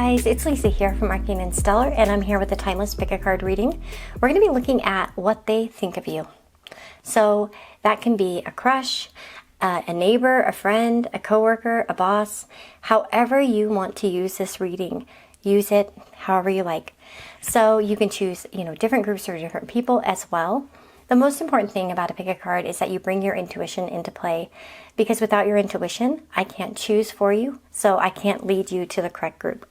guys, it's Lisa here from Arcaneandstellar, and I'm here with the Timeless Pick a Card reading. We're going to be looking at what they think of you. So that can be a crush, a neighbor, a friend, a coworker, a boss, however you want to use this reading. Use it however you like. So you can choose, different groups or different people as well. The most important thing about a pick a card is that you bring your intuition into play, because without your intuition, I can't choose for you, so I can't lead you to the correct group.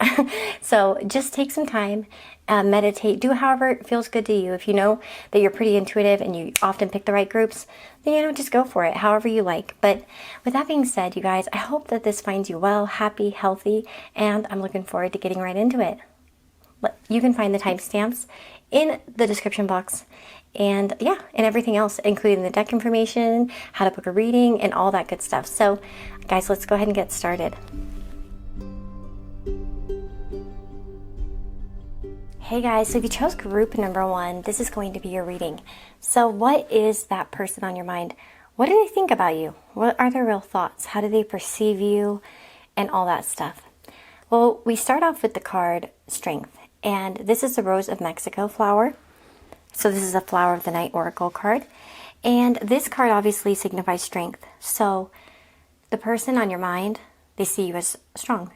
So just take some time, meditate, do however it feels good to you. If you know that you're pretty intuitive and you often pick the right groups, then just go for it, however you like. But with that being said, you guys, I hope that this finds you well, happy, healthy, and I'm looking forward to getting right into it. You can find the timestamps in the description box, and everything else, including the deck information, how to book a reading, and all that good stuff. So guys, let's go ahead and get started. Hey guys, so if you chose group number 1, this is going to be your reading. So what is that person on your mind? What do they think about you? What are their real thoughts? How do they perceive you? And all that stuff. Well, we start off with the card Strength. And this is the Rose of Mexico flower. So this is a Flower of the Night Oracle card. And this card obviously signifies strength. So the person on your mind, they see you as strong.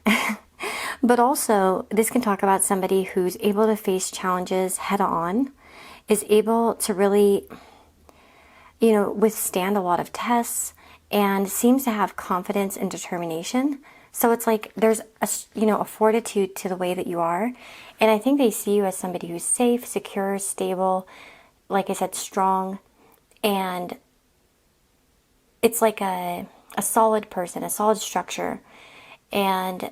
But also, this can talk about somebody who's able to face challenges head on, is able to really, withstand a lot of tests, and seems to have confidence and determination. So it's like there's a fortitude to the way that you are. And I think they see you as somebody who's safe, secure, stable, like I said, strong. And it's like a solid person, a solid structure. And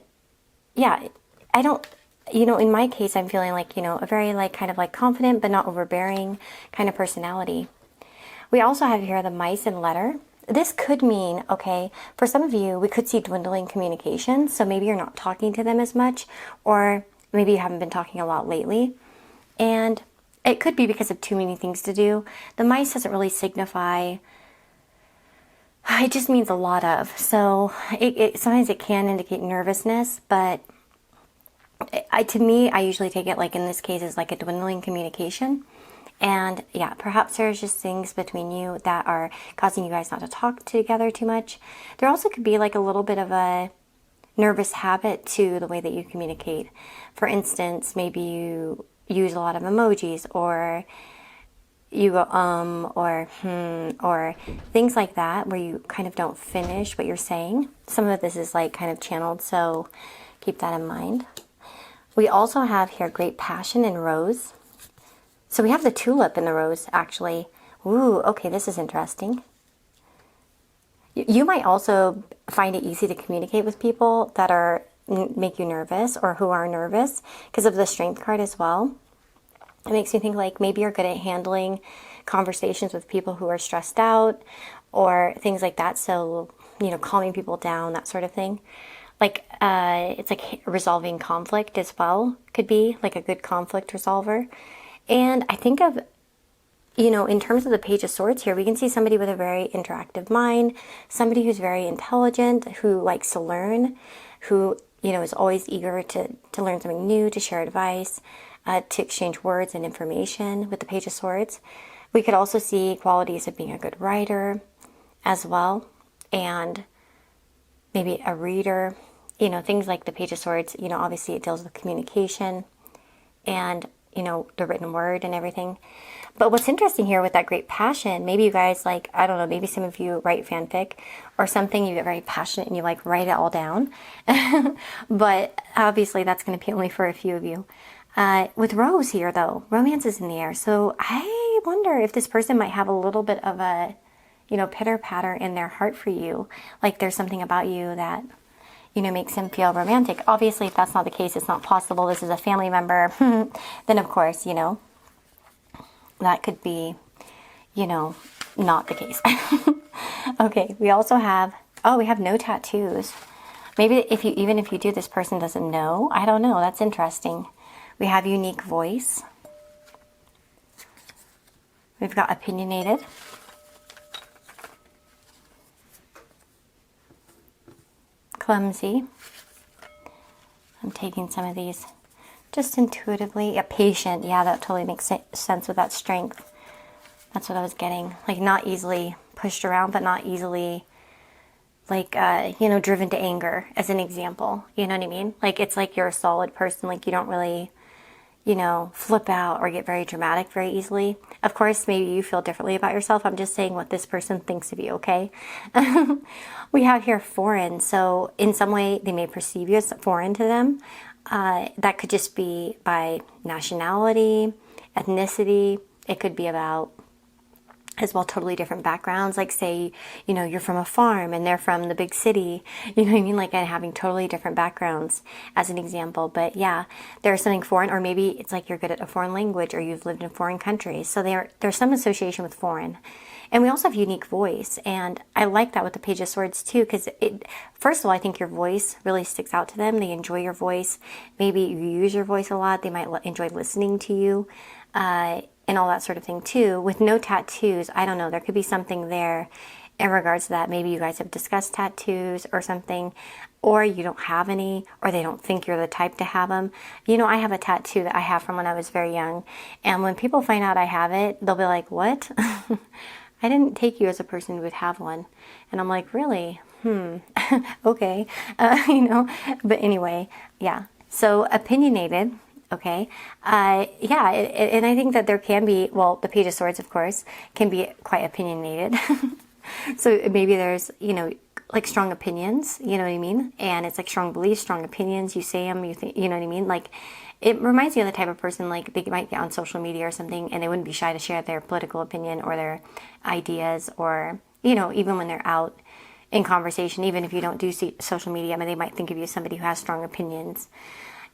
yeah, I don't, in my case, I'm feeling like, a very kind of confident but not overbearing kind of personality. We also have here the Mice and Letter. This could mean, okay, for some of you, we could see dwindling communication. So maybe you're not talking to them as much, or maybe you haven't been talking a lot lately. And it could be because of too many things to do. The mice doesn't really signify, it just means a lot of. So sometimes it can indicate nervousness, but to me, I usually take it in this case as a dwindling communication. And yeah, perhaps there's just things between you that are causing you guys not to talk together too much. There also could be a little bit of a nervous habit to the way that you communicate. For instance, maybe you use a lot of emojis, or you go or or things like that, where you kind of don't finish what you're saying. Some of this is kind of channeled, so keep that in mind. We also have here Great Passion and Rose. So we have the tulip and the rose, actually. Ooh, okay, this is interesting. You might also find it easy to communicate with people that make you nervous, or who are nervous, because of the Strength card as well. It makes me think maybe you're good at handling conversations with people who are stressed out, or things like that. So, calming people down, that sort of thing. It's resolving conflict as well. Could be a good conflict resolver. And I think of, in terms of the Page of Swords here, we can see somebody with a very interactive mind, somebody who's very intelligent, who likes to learn, who, is always eager to learn something new, to share advice, to exchange words and information with the Page of Swords. We could also see qualities of being a good writer as well, and maybe a reader, things like the Page of Swords. Obviously it deals with communication and the written word and everything. But what's interesting here with that Great Passion, maybe you guys I don't know, maybe some of you write fanfic or something, you get very passionate and you write it all down. But obviously that's going to be only for a few of you. With Rose here though, romance is in the air. So I wonder if this person might have a little bit of a, pitter patter in their heart for you. There's something about you that makes him feel romantic. Obviously, if that's not the case, it's not possible. This is a family member. Then, of course, that could be, not the case. Okay, we also have, we have no tattoos. Maybe even if you do, this person doesn't know. I don't know. That's interesting. We have unique voice. We've got opinionated. Clumsy. I'm taking some of these just intuitively. Yeah, patient. Yeah, that totally makes sense with that strength. That's what I was getting. Like not easily pushed around, but not easily like, driven to anger as an example. You know what I mean? Like it's like you're a solid person. Like you don't really, flip out or get very dramatic very easily. Of course, maybe you feel differently about yourself. I'm just saying what this person thinks of you, okay? We have here foreign. So in some way, they may perceive you as foreign to them. That could just be by nationality, ethnicity. It could be about as well totally different backgrounds, like say you're from a farm and they're from the big city, you know what I mean, like, and having totally different backgrounds as an example. But yeah, there's something foreign, or maybe it's like you're good at a foreign language or you've lived in foreign countries, so there's some association with foreign. And we also have unique voice, and I like that with the Page of Swords too, because first of all, I think your voice really sticks out to them. They enjoy your voice. Maybe you use your voice a lot. They might enjoy listening to you, and all that sort of thing too. With no tattoos, I don't know, there could be something there in regards to that. Maybe you guys have discussed tattoos or something, or you don't have any, or they don't think you're the type to have them. I have a tattoo that I have from when I was very young, and when people find out I have it, they'll be like, what? I didn't take you as a person who would have one. And I'm like, really? Okay. But anyway, yeah. So opinionated. Okay. Yeah. And I think that there can be, well, the Page of Swords, of course, can be quite opinionated. So maybe there's, like strong opinions, you know what I mean? And it's like strong beliefs, strong opinions. You say them, you think, you know what I mean? Like it reminds me of the type of person, like they might get on social media or something and they wouldn't be shy to share their political opinion or their ideas, or, even when they're out in conversation, even if you don't do social media, I mean, they might think of you as somebody who has strong opinions.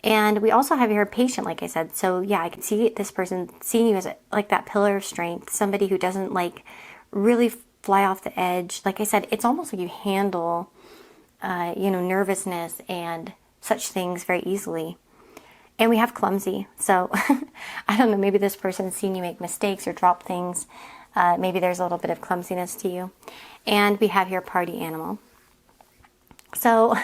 And we also have here patient, like I said. So yeah, I can see this person seeing you as like that pillar of strength, somebody who doesn't like really fly off the edge. Like I said, it's almost like you handle, nervousness and such things very easily. And we have clumsy. So I don't know, maybe this person's seen you make mistakes or drop things. Maybe there's a little bit of clumsiness to you. And we have here party animal. So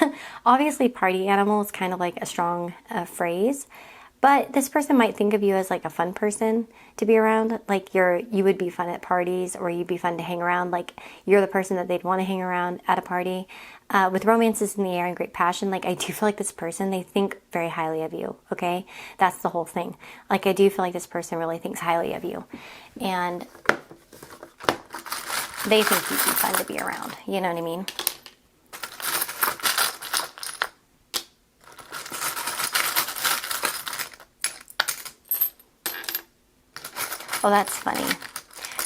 obviously party animal is kind of like a strong phrase, but this person might think of you as like a fun person to be around. Like you would be fun at parties, or you'd be fun to hang around. Like you're the person that they'd want to hang around at a party. With romances in the air and great passion, like I do feel like this person, they think very highly of you. Okay. That's the whole thing. Like I do feel like this person really thinks highly of you, and they think you'd be fun to be around. You know what I mean? Oh, that's funny.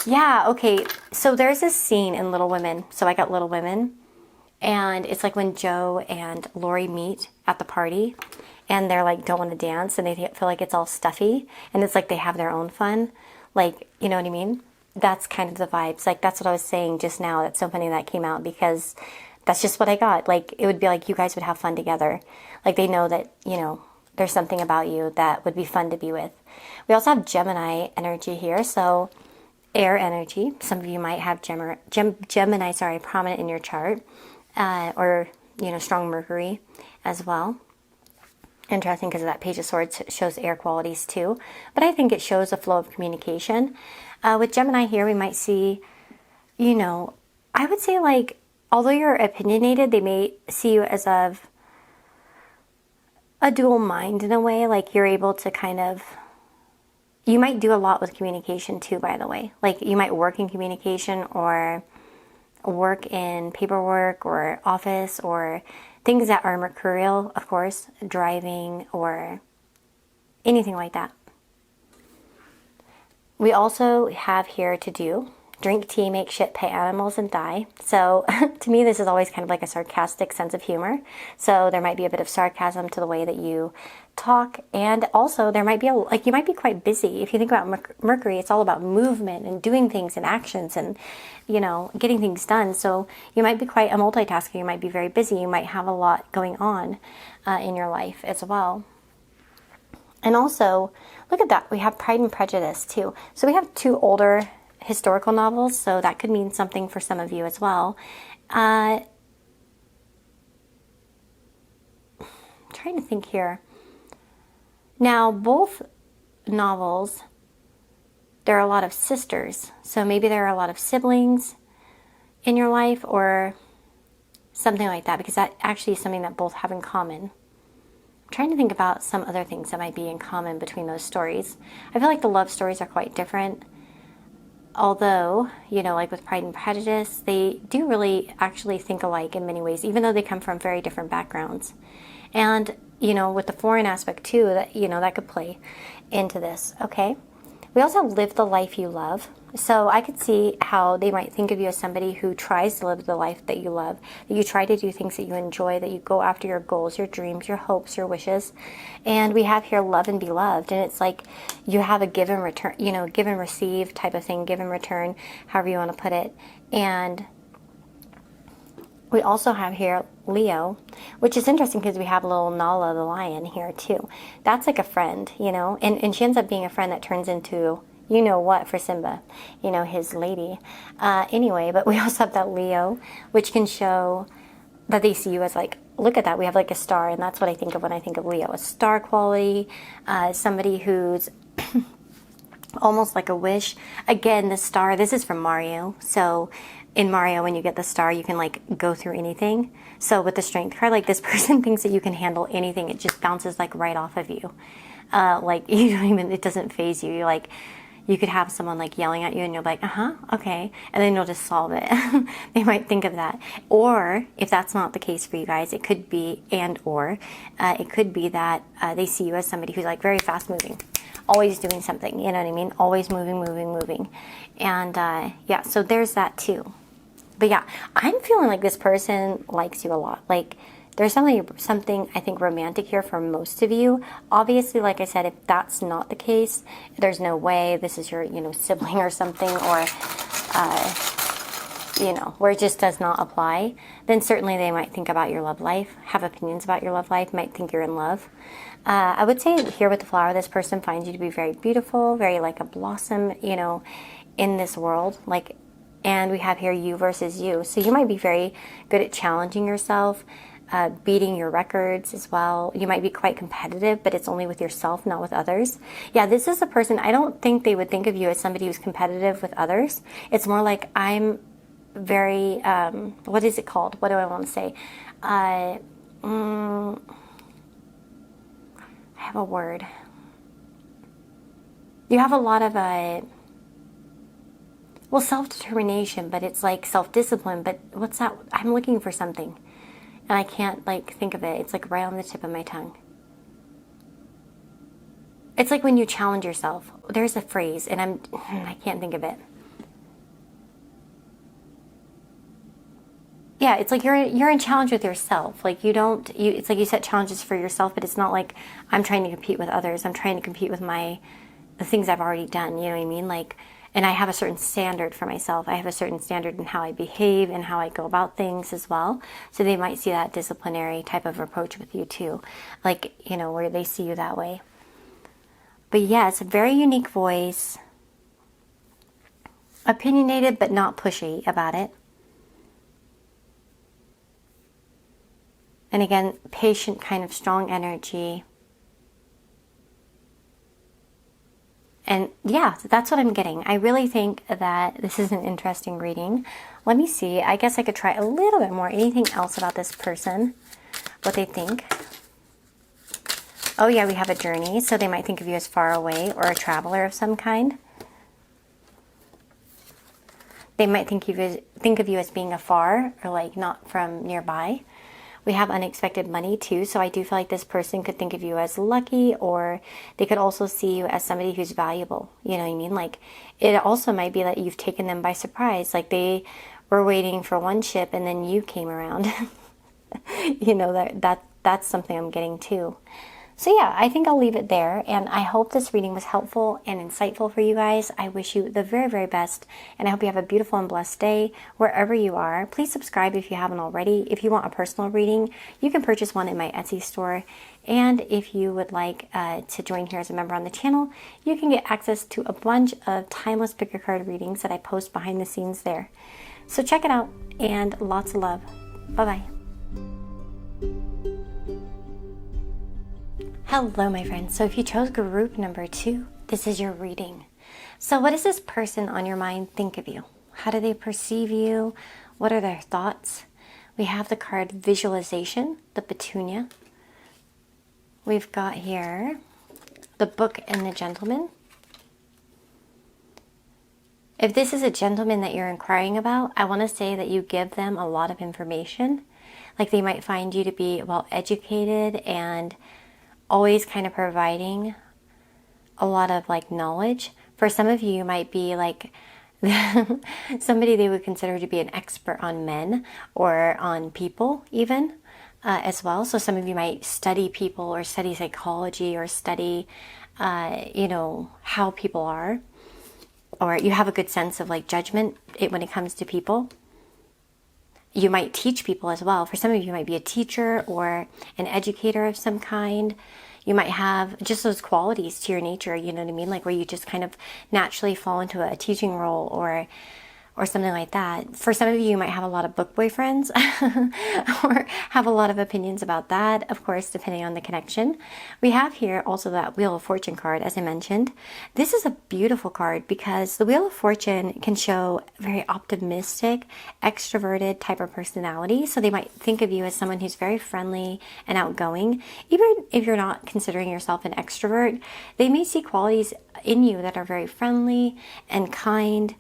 Yeah, okay. So there's this scene in Little Women. So I got Little Women. And it's like when Joe and Lori meet at the party. And they're like, don't want to dance. And they feel like it's all stuffy. And it's like they have their own fun. Like, you know what I mean? That's kind of the vibes. Like, that's what I was saying just now. That's so funny that came out, because that's just what I got. Like, it would be like you guys would have fun together. Like, they know that, there's something about you that would be fun to be with. We also have Gemini energy here, so air energy. Some of you might have Gemini, prominent in your chart, or strong Mercury as well. Interesting, because that Page of Swords shows air qualities too, but I think it shows a flow of communication. With Gemini here, we might see, I would say, like, although you're opinionated, they may see you as of a dual mind in a way. Like you're able to you might do a lot with communication too, by the way. Like you might work in communication, or work in paperwork or office, or things that are mercurial, of course, driving or anything like that. We also have here to do drink tea, make shit, pet animals, and die. So to me, this is always kind of like a sarcastic sense of humor. So there might be a bit of sarcasm to the way that you talk. And also there might be you might be quite busy. If you think about Mercury, it's all about movement and doing things and actions and, getting things done. So you might be quite a multitasker. You might be very busy. You might have a lot going on in your life as well. And also, look at that. We have Pride and Prejudice too. So we have two older historical novels, so that could mean something for some of you as well. trying to think here. Now, both novels, there are a lot of sisters. So maybe there are a lot of siblings in your life or something like that, because that actually is something that both have in common. I'm trying to think about some other things that might be in common between those stories. I feel like the love stories are quite different. Although, you know, like with Pride and Prejudice, they do really actually think alike in many ways, even though they come from very different backgrounds. And, you know, with the foreign aspect too, that, you know, that could play into this. Okay. We also have live the life you love. So I could see how they might think of you as somebody who tries to live the life that you love, that you try to do things that you enjoy, that you go after your goals, your dreams, your hopes, your wishes. And we have here love and be loved. And it's like you have a give and return, you know, give and receive type of thing, give and return, however you want to put it. And we also have here Leo, which is interesting because we have a little Nala the lion here too. That's like a friend, you know, and she ends up being a friend that turns into, you know what, for Simba, you know, his lady. Anyway, but we also have that Leo, which can show that they see you as like, look at that, we have like a star, and that's what I think of when I think of Leo, a star quality, somebody who's almost like a wish. Again, the star, this is from Mario, so in Mario, when you get the star, you can like go through anything. So with the strength card, like this person thinks that you can handle anything. It just bounces like right off of you. Like you don't even, it doesn't phase you. You're like, you could have someone like yelling at you and you're like, okay. And then you'll just solve it. They might think of that. Or if that's not the case for you guys, it could be, it could be that they see you as somebody who's like very fast moving, always doing something, you know what I mean? Always moving. And yeah, so there's that too. But yeah, I'm feeling like this person likes you a lot. Like there's something I think romantic here for most of you. Obviously, like I said, if that's not the case, there's no way this is your, you know, sibling or something, or you know, where it just does not apply, then certainly they might think about your love life, have opinions about your love life, might think you're in love. I would say here with the flower, this person finds you to be very beautiful, very like a blossom, you know, in this world. Like, and we have here you versus you. So you might be very good at challenging yourself, beating your records as well. You might be quite competitive, but it's only with yourself, not with others. Yeah, this is a person, I don't think they would think of you as somebody who's competitive with others. It's more like I'm very, what is it called? What do I want to say? I have a word. You have a lot of, well, self-determination, but it's like self-discipline, but what's that? I'm looking for something, and I can't, like, think of it. It's, like, right on the tip of my tongue. It's like when you challenge yourself. There's a phrase, and I can't think of it. Yeah, it's like you're in challenge with yourself. Like it's like you set challenges for yourself, but it's not like I'm trying to compete with others. I'm trying to compete with the things I've already done, you know what I mean? Like, and I have a certain standard for myself. I have a certain standard in how I behave and how I go about things as well. So they might see that disciplinary type of approach with you too. Like, you know, where they see you that way. But yeah, it's a very unique voice. Opinionated, but not pushy about it. And again, patient, kind of strong energy. And yeah, that's what I'm getting. I really think that this is an interesting reading. Let me see. I guess I could try a little bit more. Anything else about this person? What they think? Oh yeah, we have a journey. So they might think of you as far away or a traveler of some kind. They might think of you as being afar or like not from nearby. We have unexpected money too, so I do feel like this person could think of you as lucky, or they could also see you as somebody who's valuable. You know what I mean? Like, it also might be that you've taken them by surprise. Like, they were waiting for one ship and then you came around. You know, that's something I'm getting too. So yeah, I think I'll leave it there, and I hope this reading was helpful and insightful for you guys. I wish you the very, very best, and I hope you have a beautiful and blessed day wherever you are. Please subscribe if you haven't already. If you want a personal reading, you can purchase one in my Etsy store, and if you would like to join here as a member on the channel, you can get access to a bunch of timeless pick a card readings that I post behind the scenes there. So check it out, and lots of love. Bye-bye. Hello, my friends. So if you chose group number 2, this is your reading. So what does this person on your mind think of you? How do they perceive you? What are their thoughts? We have the card Visualization, the Petunia. We've got here the Book and the Gentleman. If this is a gentleman that you're inquiring about, I want to say that you give them a lot of information. Like they might find you to be well educated and always kind of providing a lot of like knowledge. For some of you, you might be like somebody they would consider to be an expert on men or on people even as well. So some of you might study people or study psychology or study, how people are, or you have a good sense of like judgment when it comes to people. You might teach people as well. For some of you, you might be a teacher or an educator of some kind. You might have just those qualities to your nature, you know what I mean? Like where you just kind of naturally fall into a teaching role or something like that. For some of you, you might have a lot of book boyfriends or have a lot of opinions about that, of course, depending on the connection. We have here also that Wheel of Fortune card, as I mentioned. This is a beautiful card because the Wheel of Fortune can show very optimistic, extroverted type of personality. So they might think of you as someone who's very friendly and outgoing. Even if you're not considering yourself an extrovert, they may see qualities in you that are very friendly and kind,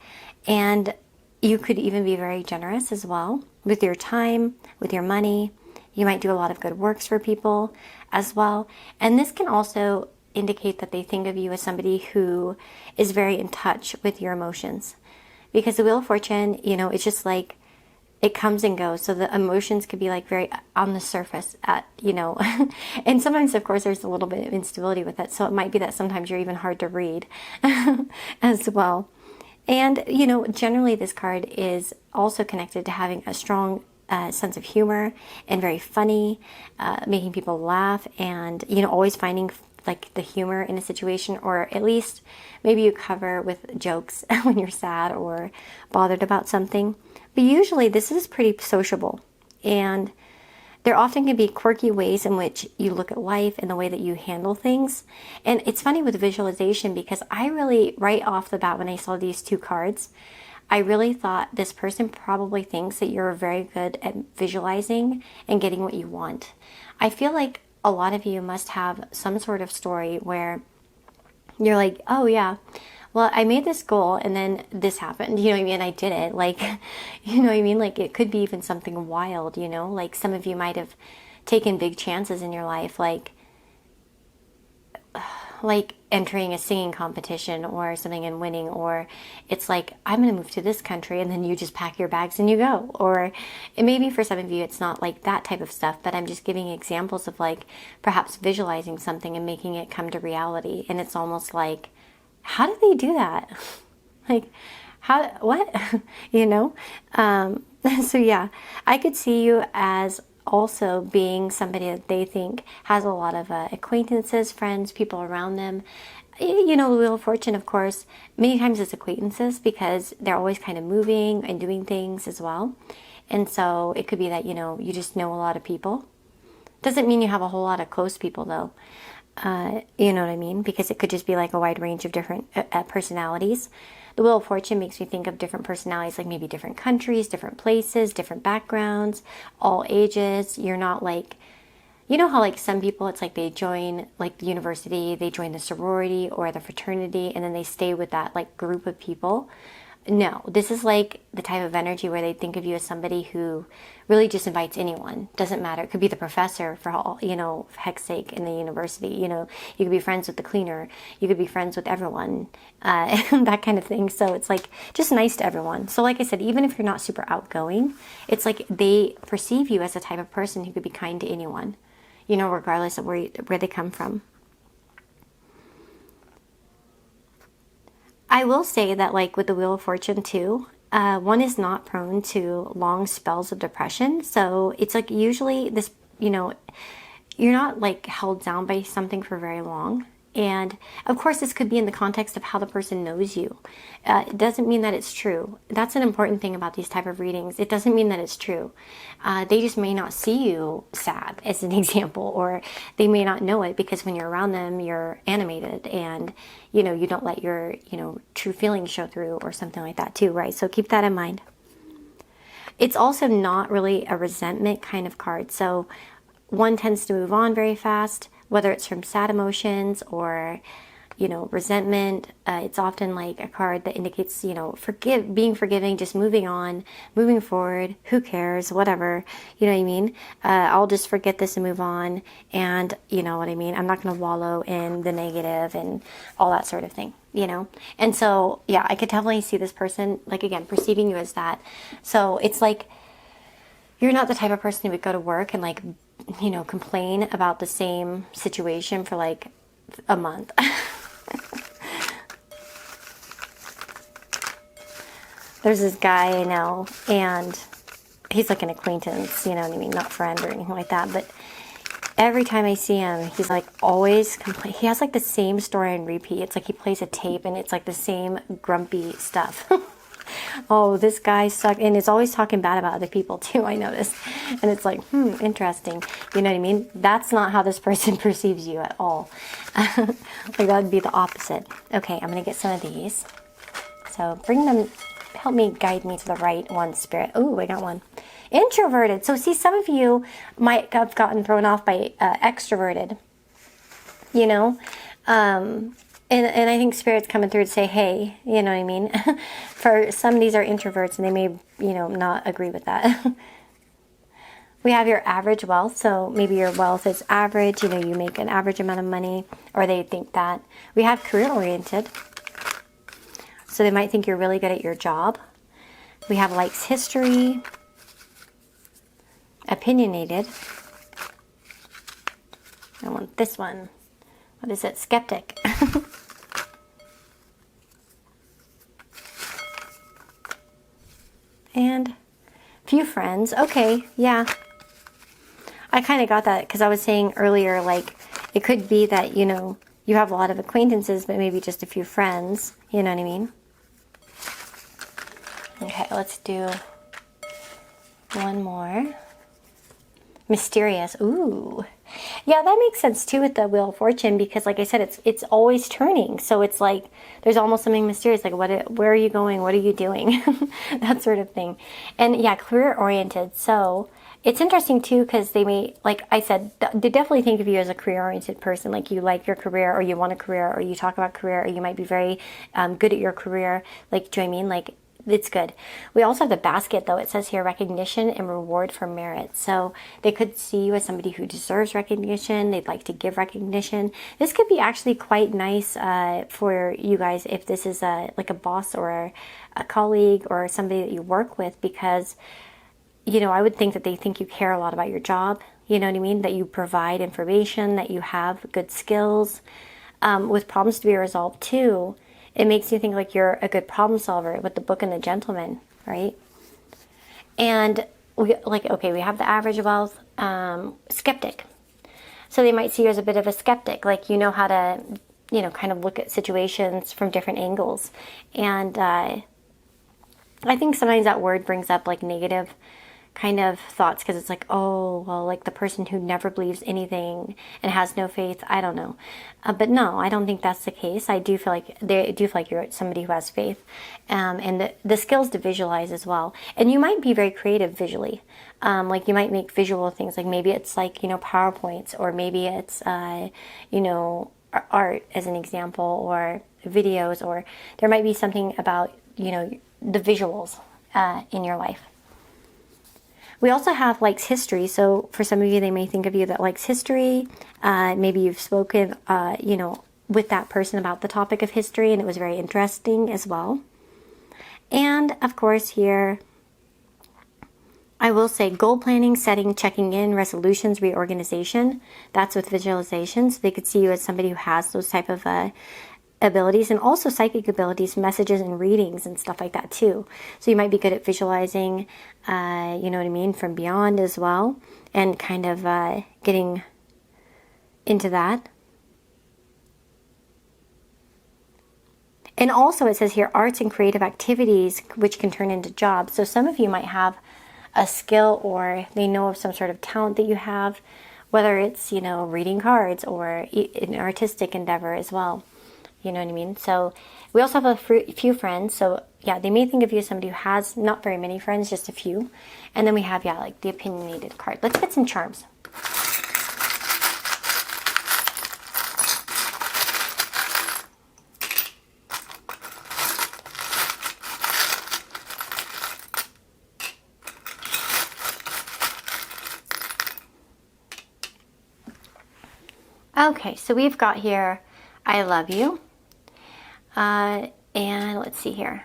and you could even be very generous as well with your time, with your money. You might do a lot of good works for people as well. And this can also indicate that they think of you as somebody who is very in touch with your emotions. Because the Wheel of Fortune, it's just like it comes and goes. So the emotions could be like very on the surface and sometimes, of course, there's a little bit of instability with it. So it might be that sometimes you're even hard to read as well. And, generally this card is also connected to having a strong sense of humor and very funny, making people laugh and, always finding like the humor in a situation, or at least maybe you cover with jokes when you're sad or bothered about something. But usually this is pretty sociable, and there often can be quirky ways in which you look at life and the way that you handle things. And it's funny with visualization because I really, right off the bat when I saw these two cards, I really thought this person probably thinks that you're very good at visualizing and getting what you want. I feel like a lot of you must have some sort of story where you're like, oh yeah, well, I made this goal and then this happened, you know what I mean? I did it. Like, you know what I mean? Like it could be even something wild, like some of you might have taken big chances in your life, like entering a singing competition or something and winning, or it's like, I'm going to move to this country, and then you just pack your bags and you go. Or it maybe for some of you, it's not like that type of stuff, but I'm just giving examples of like perhaps visualizing something and making it come to reality. And it's almost like, how did they do that? Like, what? So yeah, I could see you as also being somebody that they think has a lot of acquaintances, friends, people around them. The Wheel of Fortune, of course, many times it's acquaintances because they're always kind of moving and doing things as well. And so it could be that, you just know a lot of people. Doesn't mean you have a whole lot of close people though. You know what I mean? Because it could just be like a wide range of different personalities. The Wheel of Fortune makes me think of different personalities, like maybe different countries, different places, different backgrounds, all ages. You're not like, how like some people, it's like they join like the university, they join the sorority or the fraternity, and then they stay with that like group of people. No, this is like the type of energy where they think of you as somebody who really just invites anyone. Doesn't matter. It could be the professor for all, for heck's sake in the university. You could be friends with the cleaner. You could be friends with everyone, that kind of thing. So it's like just nice to everyone. So like I said, even if you're not super outgoing, it's like they perceive you as a type of person who could be kind to anyone, regardless of where they come from. I will say that like with the Wheel of Fortune too, one is not prone to long spells of depression. So it's like usually this, you're not like held down by something for very long. And of course, this could be in the context of how the person knows you. It doesn't mean that it's true. That's an important thing about these type of readings. It doesn't mean that it's true. They just may not see you sad, as an example, or they may not know it because when you're around them, you're animated and, you know, you don't let your, you know, true feelings show through or something like that too, right? So keep that in mind. It's also not really a resentment kind of card. So one tends to move on very fast, whether it's from sad emotions or, you know, resentment. It's often like a card that indicates, you know, being forgiving, just moving on, moving forward. Who cares? Whatever. You know what I mean? I'll just forget this and move on. And you know what I mean? I'm not going to wallow in the negative and all that sort of thing, you know? And so, yeah, I could definitely see this person, like, again, perceiving you as that. So it's like, you're not the type of person who would go to work and, like, you know, complain about the same situation for like a month. There's this guy I know, and he's like an acquaintance, you know what I mean, not friend or anything like that, but every time I see him, he's like always complain. He has like the same story on repeat. It's like he plays a tape and it's like the same grumpy stuff. Oh, this guy sucked. And it's always talking bad about other people too, I noticed. And it's like, interesting. You know what I mean? That's not how this person perceives you at all. Like that would be the opposite. Okay, I'm going to get some of these. So bring them, help me guide me to the right one, Spirit. Oh, I got one. Introverted. So see, some of you might have gotten thrown off by extroverted, you know? And I think Spirit's coming through to say, hey, you know what I mean? For some, these are introverts, and they may, you know, not agree with that. We have your average wealth. So maybe your wealth is average. You know, you make an average amount of money, or they think that. We have career-oriented. So they might think you're really good at your job. We have likes history. Opinionated. I want this one. What is it? Skeptic. And few friends. Okay, yeah. I kind of got that because I was saying earlier, like, it could be that, you know, you have a lot of acquaintances, but maybe just a few friends. You know what I mean? Okay, let's do one more. Mysterious. Ooh. Yeah, that makes sense too with the Wheel of Fortune because, like I said, it's always turning. So it's like there's almost something mysterious, like where are you going? What are you doing? That sort of thing. And yeah, career oriented. So it's interesting too because they may, like I said, they definitely think of you as a career oriented person. Like you like your career, or you want a career, or you talk about career, or you might be very good at your career. Like, do you know what I mean? Like, it's good. We also have the basket, though. It says here recognition and reward for merit. So they could see you as somebody who deserves recognition. They'd like to give recognition. This could be actually quite nice for you guys if this is like a boss or a colleague or somebody that you work with, because, you know, I would think that they think you care a lot about your job. You know what I mean? That you provide information, that you have good skills with problems to be resolved too. It makes you think like you're a good problem solver with the Book and the Gentleman, right? And we have the average wealth, skeptic. So they might see you as a bit of a skeptic, like you know how to, you know, kind of look at situations from different angles. And I think sometimes that word brings up like negative kind of thoughts because it's like, oh, well, like the person who never believes anything and has no faith. I don't know. But no, I don't think that's the case. I do feel like you're somebody who has faith, and the skills to visualize as well. And you might be very creative visually. Like you might make visual things, like maybe it's like, you know, PowerPoints, or maybe it's, you know, art as an example, or videos, or there might be something about, you know, the visuals in your life. We also have likes history. So for some of you, they may think of you that likes history. Maybe you've spoken, you know, with that person about the topic of history, and it was very interesting as well. And of course here, I will say goal planning, setting, checking in, resolutions, reorganization. That's with visualizations. They could see you as somebody who has those type of abilities, and also psychic abilities, messages and readings and stuff like that too. So you might be good at visualizing, you know what I mean, from beyond as well, and kind of getting into that. And also it says here, arts and creative activities, which can turn into jobs. So some of you might have a skill, or they know of some sort of talent that you have, whether it's, you know, reading cards or an artistic endeavor as well. You know what I mean? So we also have a few friends. So yeah, they may think of you as somebody who has not very many friends, just a few. And then we have, yeah, like the opinionated card. Let's get some charms. Okay, so we've got here, I love you. And let's see here.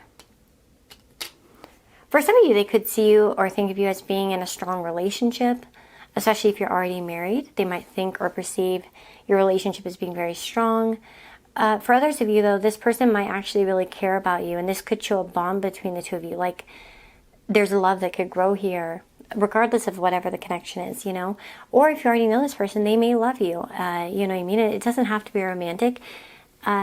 For some of you, they could see you or think of you as being in a strong relationship, especially if you're already married. They might think or perceive your relationship as being very strong. For others of you, though, this person might actually really care about you, and this could show a bond between the two of you. Like, there's a love that could grow here, regardless of whatever the connection is, you know. Or if you already know this person, they may love you. You know what I mean? It doesn't have to be romantic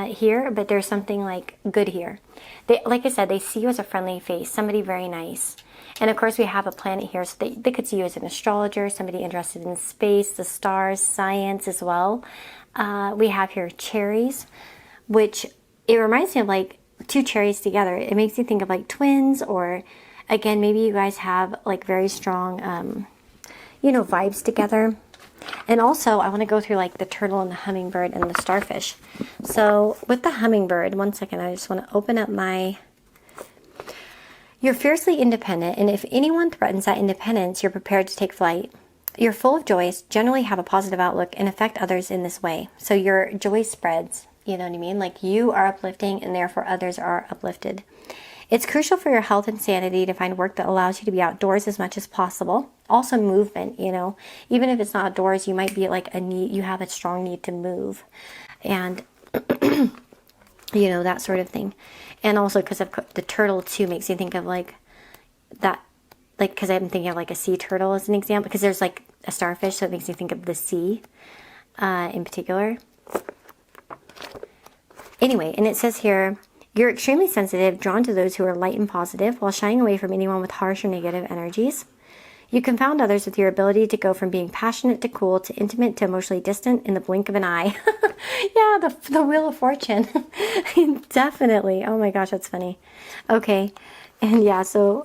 here, but there's something like good here. They, like I said, they see you as a friendly face, somebody very nice. And of course, we have a planet here, so they could see you as an astrologer, somebody interested in space, the stars, science as well. We have here cherries, which it reminds me of like two cherries together. It makes you think of like twins, or again, maybe you guys have like very strong, you know, vibes together. And also, I want to go through like the turtle and the hummingbird and the starfish. So with the hummingbird, one second, I just want to open up my... You're fiercely independent, and if anyone threatens that independence, you're prepared to take flight. You're full of joys, generally have a positive outlook, and affect others in this way. So your joy spreads, you know what I mean? Like you are uplifting, and therefore others are uplifted. It's crucial for your health and sanity to find work that allows you to be outdoors as much as possible. Also movement, you know, even if it's not outdoors, you might be like you have a strong need to move, and you know, that sort of thing. And also because of the turtle too makes you think of like that, like, because I'm thinking of like a sea turtle as an example, because there's like a starfish, so it makes you think of the sea in particular. Anyway, and it says here, you're extremely sensitive, drawn to those who are light and positive, while shying away from anyone with harsh or negative energies. You confound others with your ability to go from being passionate to cool to intimate to emotionally distant in the blink of an eye. Yeah, the Wheel of Fortune. Definitely. Oh my gosh, that's funny. Okay. And yeah, so...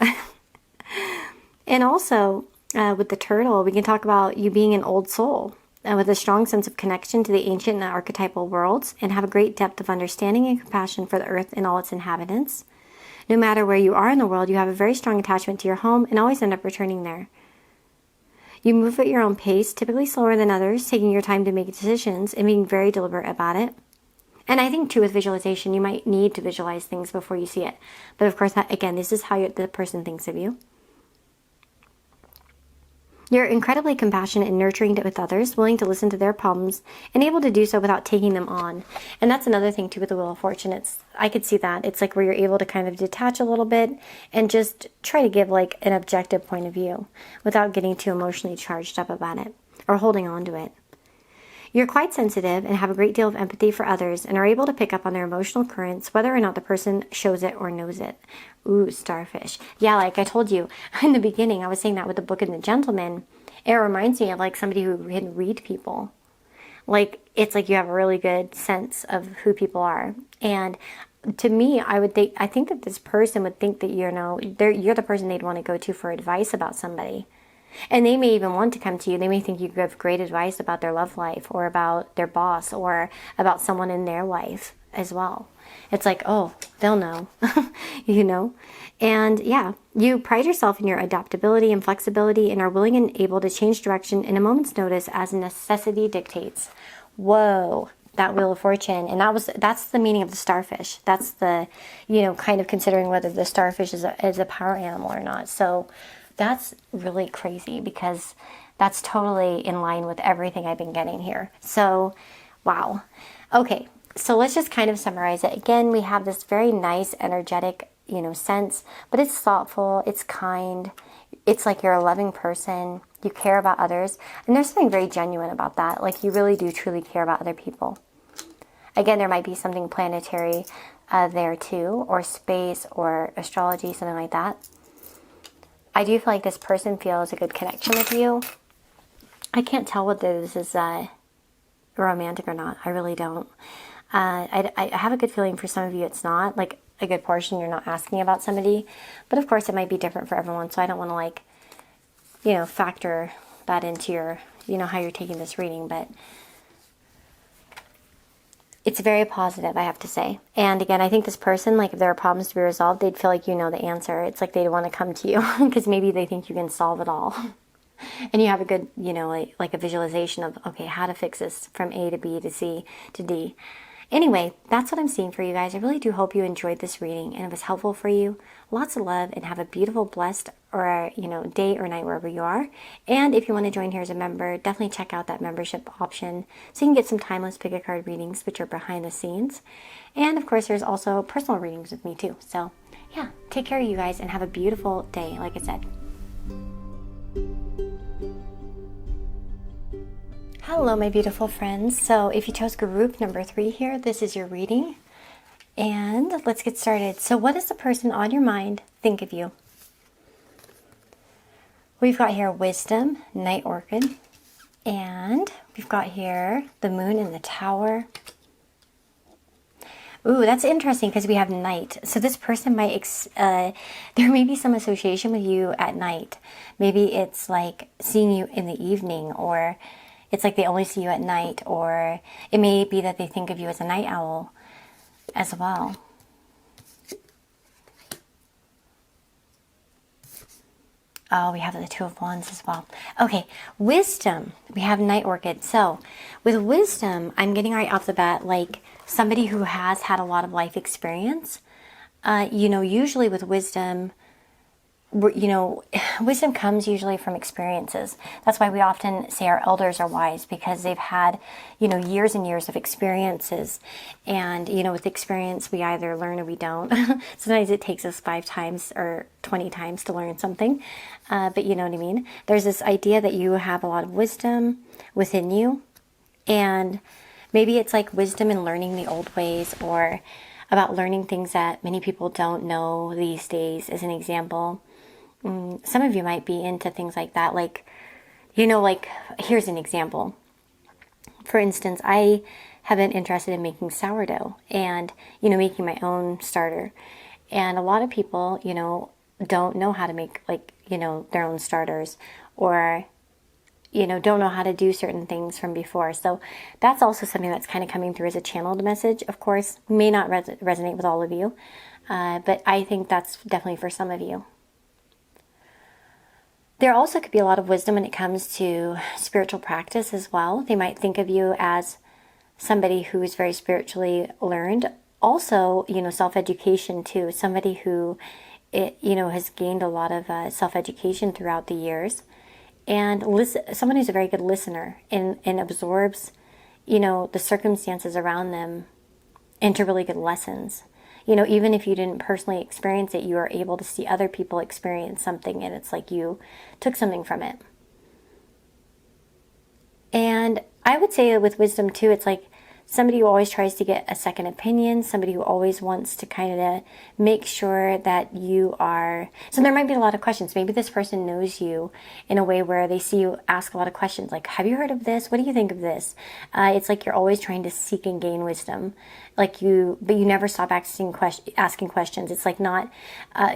and also, with the turtle, we can talk about you being an old soul. With a strong sense of connection to the ancient and archetypal worlds, and have a great depth of understanding and compassion for the earth and all its inhabitants. No matter where you are in the world, you have a very strong attachment to your home and always end up returning there. You move at your own pace, typically slower than others, taking your time to make decisions and being very deliberate about it. And I think, too, with visualization, you might need to visualize things before you see it. But of course, again, this is how the person thinks of you. You're incredibly compassionate and nurturing with others, willing to listen to their problems, and able to do so without taking them on. And that's another thing, too, with the Wheel of Fortune. I could see that. It's like where you're able to kind of detach a little bit and just try to give like an objective point of view without getting too emotionally charged up about it or holding on to it. You're quite sensitive and have a great deal of empathy for others and are able to pick up on their emotional currents, whether or not the person shows it or knows it. Ooh, starfish. Yeah, like I told you in the beginning, I was saying that with the Book of the Gentleman. It reminds me of like somebody who can read people. Like, it's like you have a really good sense of who people are. And to me, I think that this person would think that, you know, you're the person they'd want to go to for advice about somebody. And they may even want to come to you. They may think you give great advice about their love life or about their boss or about someone in their life as well. It's like, oh, they'll know, you know. And yeah, you pride yourself in your adaptability and flexibility and are willing and able to change direction in a moment's notice as necessity dictates. Whoa, that Wheel of Fortune. And that's the meaning of the starfish. That's the, you know, kind of considering whether the starfish is a power animal or not. So that's really crazy because that's totally in line with everything I've been getting here. So, wow. Okay, so let's just kind of summarize it. Again, we have this very nice, energetic, you know, sense, but it's thoughtful, it's kind, it's like you're a loving person, you care about others, and there's something very genuine about that. Like, you really do truly care about other people. Again, there might be something planetary there too, or space or astrology, something like that. I do feel like this person feels a good connection with you. I can't tell whether this is romantic or not. I really don't. I have a good feeling for some of you it's not. Like a good portion you're not asking about somebody. But of course it might be different for everyone. So I don't want to like, factor that into your, how you're taking this reading. But it's very positive, I have to say. And again, I think this person, like if there are problems to be resolved, they'd feel like you know the answer. It's like they'd want to come to you because maybe they think you can solve it all. And you have a good, like a visualization of, okay, how to fix this from A to B to C to D. Anyway, that's what I'm seeing for you guys. I really do hope you enjoyed this reading and it was helpful for you. Lots of love and have a beautiful, blessed, or, day or night wherever you are. And if you want to join here as a member, definitely check out that membership option so you can get some timeless pick a card readings, which are behind the scenes. And of course, there's also personal readings with me too. So yeah, take care of you guys and have a beautiful day, like I said. Hello, my beautiful friends. So if you chose group number 3 here, this is your reading. And let's get started. So what does the person on your mind think of you? We've got here wisdom, night orchid. And we've got here the moon in the tower. Ooh, that's interesting because we have night. So this person might, there may be some association with you at night. Maybe it's like seeing you in the evening, or it's like they only see you at night, or it may be that they think of you as a night owl as well. Oh, we have the Two of Wands as well. Okay, wisdom. We have night orchid. So with wisdom, I'm getting right off the bat, like somebody who has had a lot of life experience. Usually with wisdom, wisdom comes usually from experiences. That's why we often say our elders are wise, because they've had, years and years of experiences. And, with experience, we either learn or we don't. Sometimes it takes us 5 times or 20 times to learn something. But you know what I mean? There's this idea that you have a lot of wisdom within you. And maybe it's like wisdom in learning the old ways, or about learning things that many people don't know these days, as an example. Some of you might be into things like that. Like, here's an example. For instance, I have been interested in making sourdough and, making my own starter. And a lot of people, don't know how to make, their own starters, or, don't know how to do certain things from before. So that's also something that's kind of coming through as a channeled message. Of course, may not resonate with all of you, but I think that's definitely for some of you. There also could be a lot of wisdom when it comes to spiritual practice as well. They might think of you as somebody who is very spiritually learned. Also, self-education too. Somebody who, has gained a lot of self-education throughout the years. And someone who's a very good listener and absorbs, the circumstances around them into really good lessons. Even if you didn't personally experience it, you are able to see other people experience something, and it's like you took something from it. And I would say with wisdom too, it's like somebody who always tries to get a second opinion, somebody who always wants to kind of make sure that you are... So there might be a lot of questions. Maybe this person knows you in a way where they see you ask a lot of questions, like, have you heard of this? What do you think of this? It's like you're always trying to seek and gain wisdom. But you never stop asking questions. It's like not...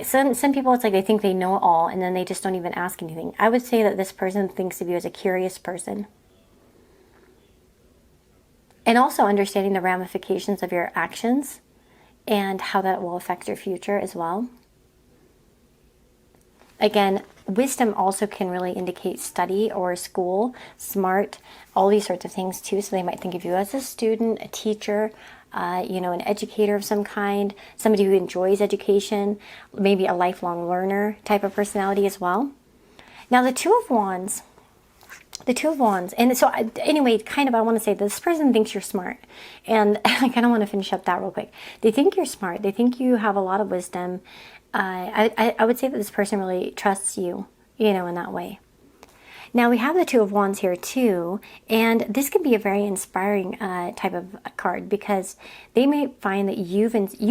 some people, it's like they think they know it all, and then they just don't even ask anything. I would say that this person thinks of you as a curious person. And also understanding the ramifications of your actions and how that will affect your future as well. Again, wisdom also can really indicate study or school, smart, all these sorts of things too. So they might think of you as a student, a teacher, an educator of some kind, somebody who enjoys education, maybe a lifelong learner type of personality as well. Now the Two of Wands. The Two of Wands. And so anyway, I want to say this person thinks you're smart. And I kind of want to finish up that real quick. They think you're smart. They think you have a lot of wisdom. I would say that this person really trusts you, in that way. Now we have the Two of Wands here too, and this could be a very inspiring type of card, because they may find that you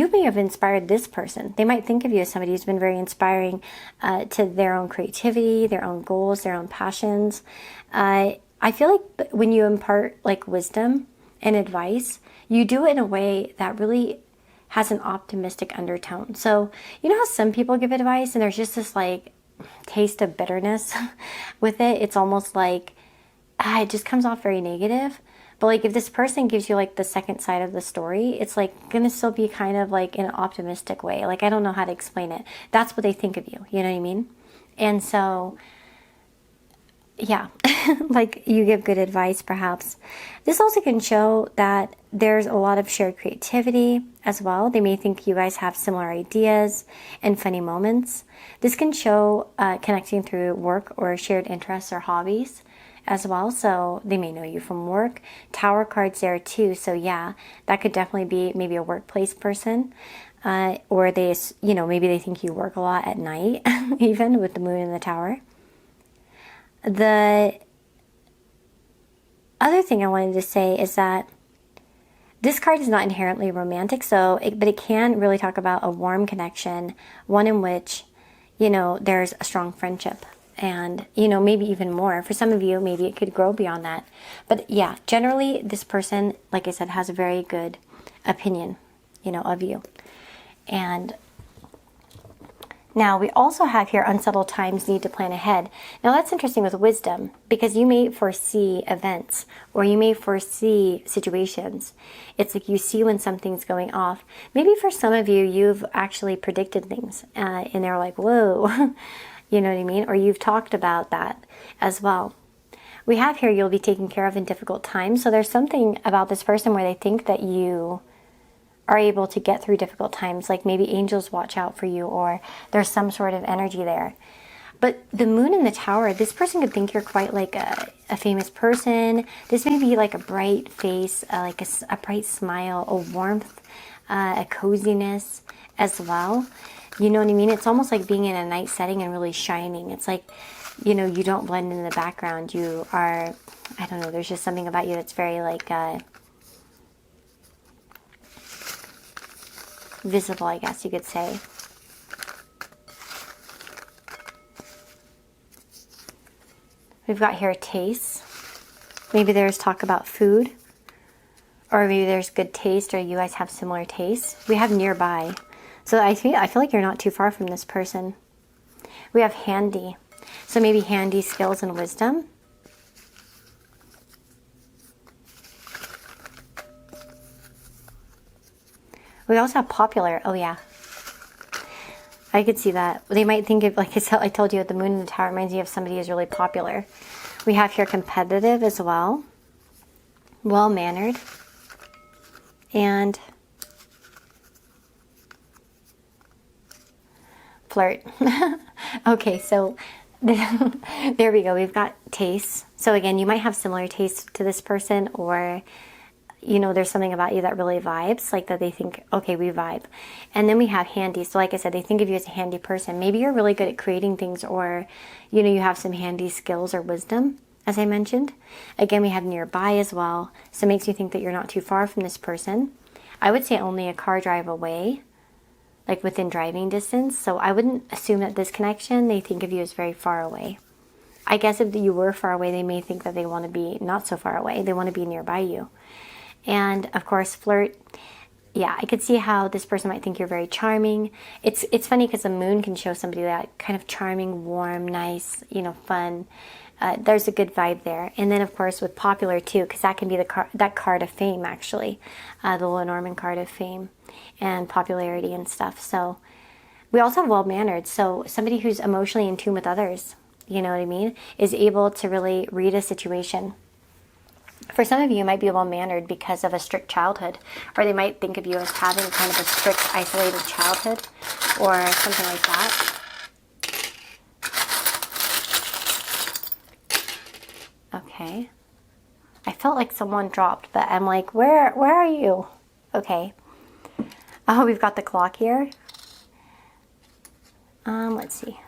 may have inspired this person. They might think of you as somebody who's been very inspiring to their own creativity, their own goals, their own passions. I feel like when you impart like wisdom and advice, you do it in a way that really has an optimistic undertone. So you know how some people give advice and there's just this like taste of bitterness with it. It's almost like it just comes off very negative. But like if this person gives you like the second side of the story, it's like gonna still be kind of like in an optimistic way. Like I don't know how to explain it. That's what they think of you. You know what I mean? And so yeah, like you give good advice perhaps. This also can show that there's a lot of shared creativity as well. They may think you guys have similar ideas and funny moments. This can show connecting through work or shared interests or hobbies as well. So they may know you from work. Tower cards there too. So yeah, that could definitely be maybe a workplace person. Or they, you know, maybe they think you work a lot at night, even with the moon in the tower. The other thing I wanted to say is that this card is not inherently romantic, but it can really talk about a warm connection, one in which, you know, there's a strong friendship and, you know, maybe even more. For some of you, maybe it could grow beyond that. But yeah, generally this person, like I said, has a very good opinion, you know, of you. And now we also have here unsettled times need to plan ahead. Now that's interesting with wisdom, because you may foresee events or you may foresee situations. It's like you see when something's going off. Maybe for some of you, you've actually predicted things and they're like, whoa, you know what I mean? Or you've talked about that as well. We have here you'll be taken care of in difficult times. So there's something about this person where they think that you are able to get through difficult times, like maybe angels watch out for you or there's some sort of energy there. But the moon in the tower, this person could think you're quite like a famous person. This may be like a bright face, like a bright smile, a warmth, a coziness as well. You know what I mean? It's almost like being in a night setting and really shining. It's like, you know, you don't blend in the background. You are, I don't know, there's just something about you that's very like visible, I guess you could say. We've got here tastes. Maybe there's talk about food, or maybe there's good taste, or you guys have similar tastes. We have nearby. So I feel like you're not too far from this person. We have handy. So maybe handy skills and wisdom. We also have popular. Oh yeah, I could see that. They might think of, like I told you, at the moon in the tower reminds you of somebody who's really popular. We have here competitive as well, well-mannered, and flirt. Okay, so there we go. We've got tastes. So again, you might have similar tastes to this person, or you know, there's something about you that really vibes, like that they think, okay, we vibe. And then we have handy. So like I said, they think of you as a handy person. Maybe you're really good at creating things, or, you know, you have some handy skills or wisdom, as I mentioned. Again, we have nearby as well. So it makes you think that you're not too far from this person. I would say only a car drive away, like within driving distance. So I wouldn't assume that this connection, they think of you as very far away. I guess if you were far away, they may think that they want to be not so far away. They want to be nearby you. And of course, flirt. Yeah, I could see how this person might think you're very charming. It's funny because the moon can show somebody that kind of charming, warm, nice, you know, fun. There's a good vibe there. And then of course with popular too, because that can be that card of fame actually, the Lenormand card of fame and popularity and stuff. So we also have well-mannered. So somebody who's emotionally in tune with others, you know what I mean, is able to really read a situation. For some of you, you might be well-mannered because of a strict childhood, or they might think of you as having kind of a strict, isolated childhood, or something like that. Okay. I felt like someone dropped, but I'm like, where are you? Okay. Oh, we've got the clock here. Let's see.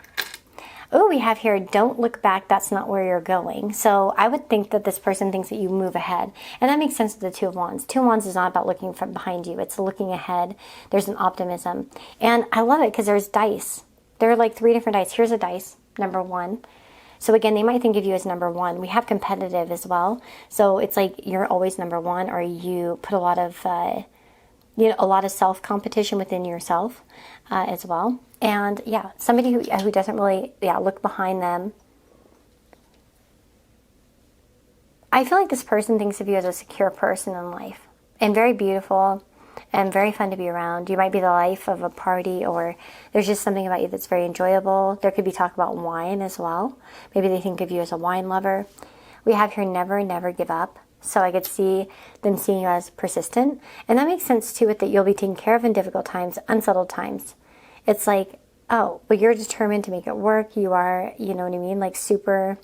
Oh, we have here, don't look back, that's not where you're going. So I would think that this person thinks that you move ahead. And that makes sense with the Two of Wands. Two of Wands is not about looking from behind you. It's looking ahead. There's an optimism. And I love it because there's dice. There are like 3 different dice. Here's a dice, number 1. So again, they might think of you as number 1. We have competitive as well. So it's like you're always number 1, or you put a lot of, a lot of self-competition within yourself as well. And yeah, somebody who doesn't really, look behind them. I feel like this person thinks of you as a secure person in life, and very beautiful and very fun to be around. You might be the life of a party, or there's just something about you that's very enjoyable. There could be talk about wine as well. Maybe they think of you as a wine lover. We have here never, never give up. So I could see them seeing you as persistent. And that makes sense too, with that you'll be taken care of in difficult times, unsettled times. It's like, oh, but you're determined to make it work. You are, you know what I mean? Like super,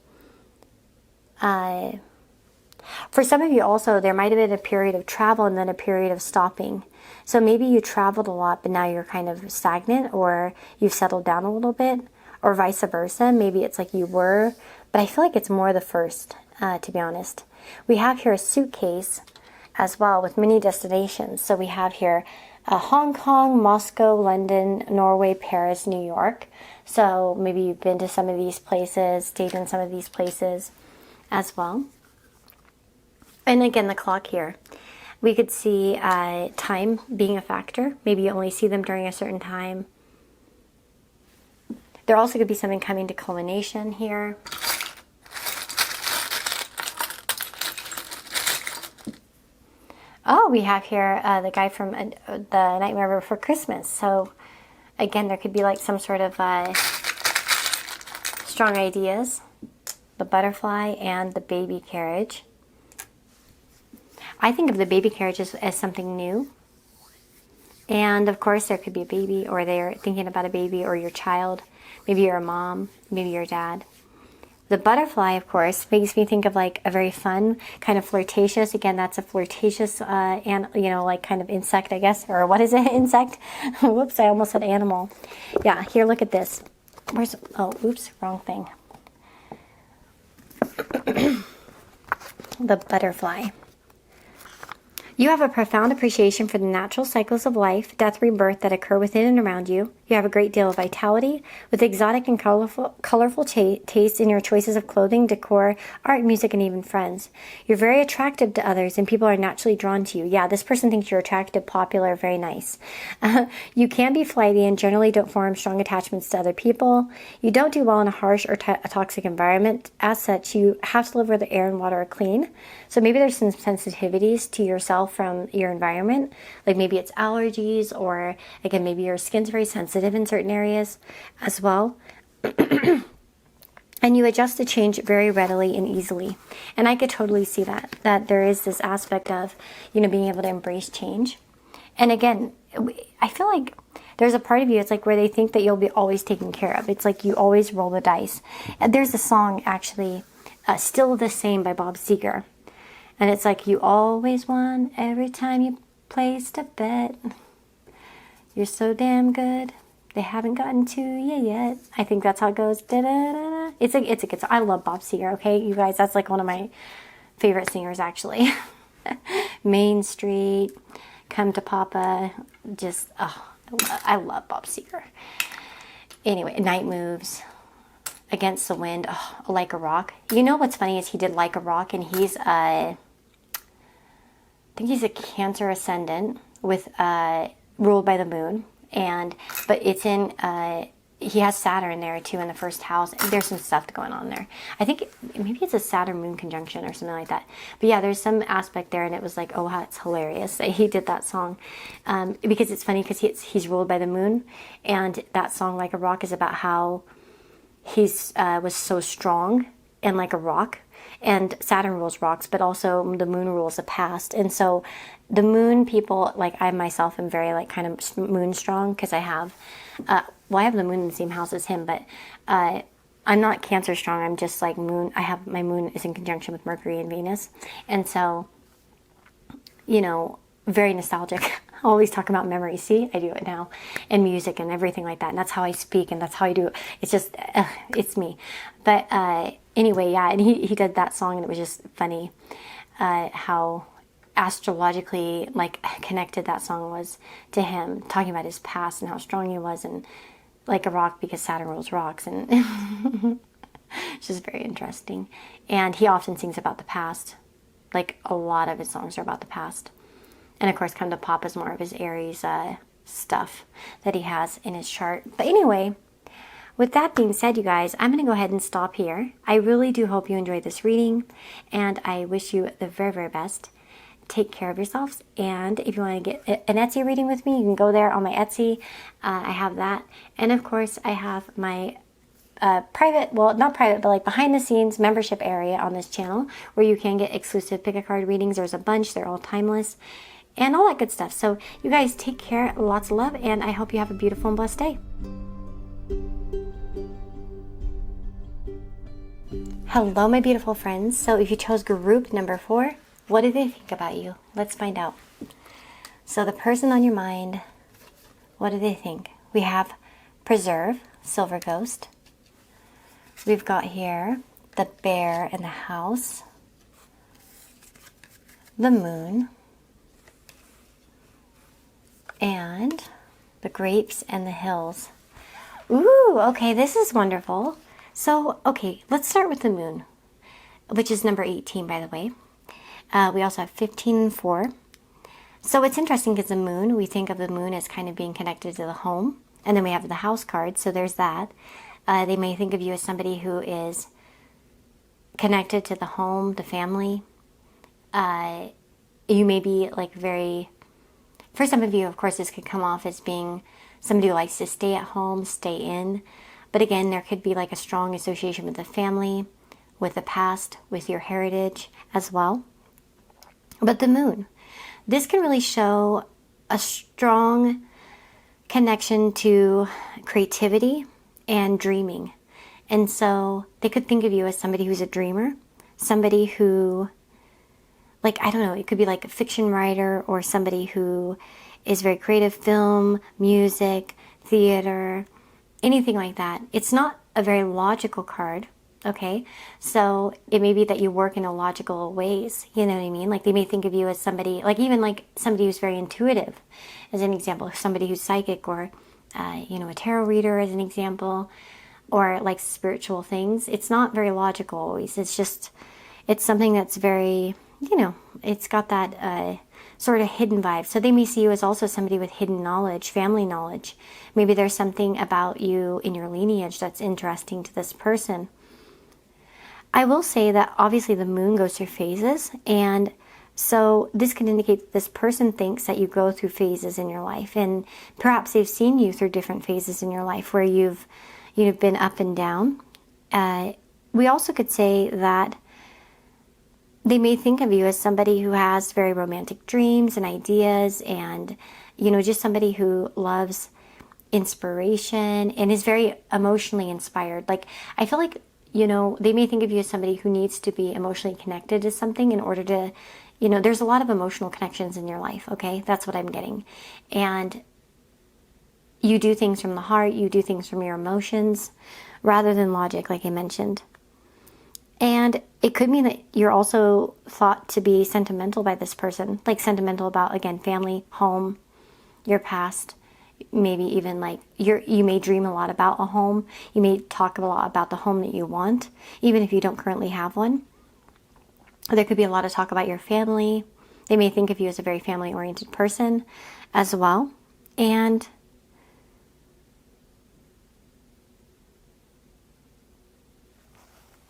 for some of you also, there might have been a period of travel and then a period of stopping. So maybe you traveled a lot, but now you're kind of stagnant, or you've settled down a little bit, or vice versa. Maybe it's like you were, but I feel like it's more the first, to be honest. We have here a suitcase as well with many destinations. So we have here Hong Kong, Moscow, London, Norway, Paris, New York. So maybe you've been to some of these places, stayed in some of these places as well. And again, the clock here. We could see time being a factor. Maybe you only see them during a certain time. There also could be something coming to culmination here. Oh, we have here the guy from the Nightmare Before Christmas. So again, there could be like some sort of strong ideas. The butterfly and the baby carriage. I think of the baby carriage as something new. And of course, there could be a baby, or they're thinking about a baby, or your child. Maybe you're a mom, maybe you're a dad. The butterfly, of course, makes me think of like a very fun, kind of flirtatious. Again, that's a flirtatious, and like kind of insect, I guess. Or what is it? Insect? Whoops, I almost said animal. Yeah, here, look at this. Oops, wrong thing. The butterfly. You have a profound appreciation for the natural cycles of life, death, rebirth that occur within and around you. You have a great deal of vitality, with exotic and colorful taste in your choices of clothing, decor, art, music, and even friends. You're very attractive to others, and people are naturally drawn to you. Yeah, this person thinks you're attractive, popular, very nice. You can be flighty and generally don't form strong attachments to other people. You don't do well in a harsh or a toxic environment. As such, you have to live where the air and water are clean. So maybe there's some sensitivities to yourself from your environment, like maybe it's allergies, or again, maybe your skin's very sensitive in certain areas as well. And you adjust to change very readily and easily. And I could totally see that there is this aspect of, being able to embrace change. And again, I feel like there's a part of you, it's like where they think that you'll be always taken care of. It's like you always roll the dice. And there's a song, actually, Still the Same by Bob Seger. And it's like, you always won every time you placed a bet. You're so damn good. They haven't gotten to you yet. I think that's how it goes. Da-da-da-da. It's a good song. I love Bob Seger, okay? You guys, that's like one of my favorite singers, actually. Main Street, Come to Papa. Just, I love Bob Seger. Anyway, Night Moves. Against the Wind. Like a Rock. You know what's funny is he did Like a Rock, and he's I think he's a Cancer ascendant with ruled by the moon, but it's in he has Saturn there too in the first house. There's some stuff going on there. I think maybe it's a Saturn moon conjunction or something like that. But yeah, there's some aspect there, and it was like, oh, it's hilarious that he did that song, because it's funny because he's ruled by the moon, and that song Like a Rock is about how he's was so strong and like a rock. And Saturn rules rocks, but also the moon rules the past. And so the moon people, like I myself am very like kind of moon strong, because I have, I have the moon in the same house as him, but I'm not Cancer strong. I'm just like moon. My moon is in conjunction with Mercury and Venus. And so, very nostalgic. always talk about memory. See, I do it now, and music and everything like that. And that's how I speak, and that's how I do it. It's just, it's me. But anyway, yeah, and he did that song, and it was just funny how astrologically like connected that song was to him, talking about his past and how strong he was, and like a rock because Saturn rules rocks, and it's just very interesting. And he often sings about the past. Like a lot of his songs are about the past. And of course, Come to Pop is more of his Aries stuff that he has in his chart. But anyway, with that being said, you guys, I'm going to go ahead and stop here. I really do hope you enjoyed this reading, and I wish you the very, very best. Take care of yourselves, and if you want to get an Etsy reading with me, you can go there on my Etsy. I have that. And of course, I have my private, well, not private, but like behind the scenes membership area on this channel where you can get exclusive pick a card readings. There's a bunch, they're all timeless and all that good stuff. So you guys take care, lots of love, and I hope you have a beautiful and blessed day. Hello, my beautiful friends. So if you chose group number 4, what do they think about you? Let's find out. So the person on your mind, what do they think? We have Preserve, Silver Ghost. We've got here the Bear and the House, the Moon, and the Grapes and the Hills. Ooh, okay, this is wonderful. So, okay, let's start with the Moon, which is number 18, by the way. We also have 15 and 4. So it's interesting because the Moon, we think of the Moon as kind of being connected to the home. And then we have the House card, so there's that. They may think of you as somebody who is connected to the home, the family. You may be like very, for some of you, of course, this could come off as being somebody who likes to stay at home, stay in. But again, there could be like a strong association with the family, with the past, with your heritage as well. But the Moon, this can really show a strong connection to creativity and dreaming. And so they could think of you as somebody who's a dreamer, somebody who, like, I don't know, it could be like a fiction writer or somebody who is very creative, film, music, theater, anything like that. It's not a very logical card, okay? So it may be that you work in illogical ways, you know what I mean? Like they may think of you as somebody, like even like somebody who's very intuitive, as an example, somebody who's psychic, or a tarot reader as an example, or like spiritual things. It's not very logical always. It's just, it's something that's very, it's got that sort of hidden vibe. So they may see you as also somebody with hidden knowledge, family knowledge. Maybe there's something about you in your lineage that's interesting to this person. I will say that obviously the Moon goes through phases, and so this can indicate that this person thinks that you go through phases in your life, and perhaps they've seen you through different phases in your life where you've been up and down. We also could say that they may think of you as somebody who has very romantic dreams and ideas, and just somebody who loves inspiration and is very emotionally inspired. Like I feel like they may think of you as somebody who needs to be emotionally connected to something in order to, there's a lot of emotional connections in your life, okay? That's what I'm getting. And you do things from the heart, you do things from your emotions, rather than logic, like I mentioned. And it could mean that you're also thought to be sentimental by this person, like sentimental about, again, family, home, your past. Maybe even like you may dream a lot about a home. You may talk a lot about the home that you want, even if you don't currently have one. There could be a lot of talk about your family. They may think of you as a very family-oriented person as well. And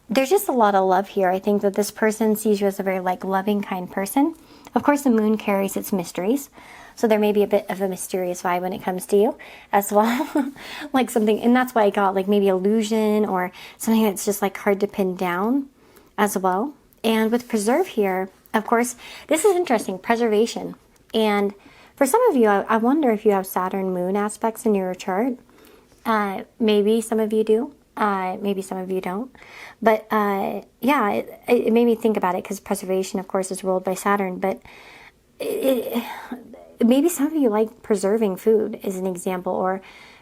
there's just a lot of love here. I think that this person sees you as a very loving, kind person. Of course, the Moon carries its mysteries. So there may be a bit of a mysterious vibe when it comes to you as well. Like something, and that's why I got like maybe illusion or something that's just like hard to pin down as well. And with Preserve here, of course, this is interesting, preservation. And for some of you, I wonder if you have Saturn Moon aspects in your chart. Maybe some of you do. Maybe some of you don't. But yeah, it made me think about it because preservation, of course, is ruled by Saturn. But maybe some of you like preserving food as an example, or